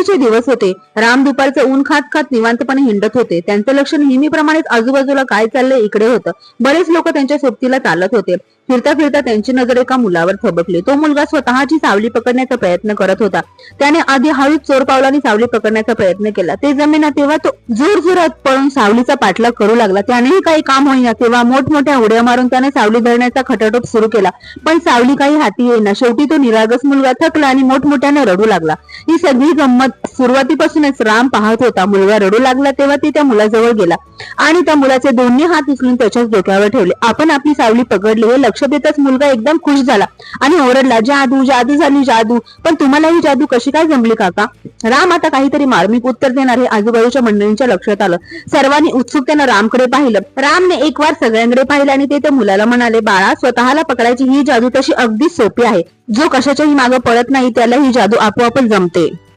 सुट्टीचे दिवस होते. राम दुपारचं ऊन खात खात निवांतपणे हिंडत होते. त्यांचं लक्ष नेहमीप्रमाणेच आजूबाजूला काय चाललंय इकडे होतं. बरेच लोक त्यांच्या सोबतीला चालत होते. फिरता फिरता त्यांची नजर एका मुलावर थबकली. तो मुलगा स्वतःची सावली पकडण्याचा प्रयत्न करत होता. त्याने आधी हळूच चोर पावलांनी सावली पकडण्याचा प्रयत्न केला. ते जमेना तेव्हा तो जोरजोरात पळून सावलीचा पाठलाग करू लागला. त्यानेही काही काम होईना तेव्हा मोठमोठ्या उड्या मारून त्याने सावली धरण्याचा खटाटोप सुरू केला. पण सावली काही हाती येईना. शेवटी तो निरागस मुलगा थकला आणि मोठमोठ्याने रडू लागला. ही सगळी गंमत सुरुवातीपासूनच राम पाहत होता. मुलगा रडू लागला तेव्हा ते त्या मुलाजवळ गेला आणि त्या मुलाचे दोन्ही हात उचलून त्याच्याच डोक्यावर ठेवले. आपण आपली सावली पकडली हे लक्ष देताच मुलगा एकदम खुश झाला आणि ओरडला, जादू जादू झाली जादू. पण तुम्हाला ही जादू कशी काय जमली काका? राम आता काहीतरी मार्मिक उत्तर देणार हे आजूबाजूच्या मंडळींच्या लक्षात आलं. सर्वांनी उत्सुकतेनं रामकडे पाहिलं. रामने एक वार सगळ्यांकडे पाहिलं आणि ते त्या मुलाला म्हणाले, बाळा, स्वतःला पकडायची ही जादू तशी अगदी सोपी आहे. जो कशाच्याही मागे पळत नाही त्याला ही जादू आपोआपच जमते.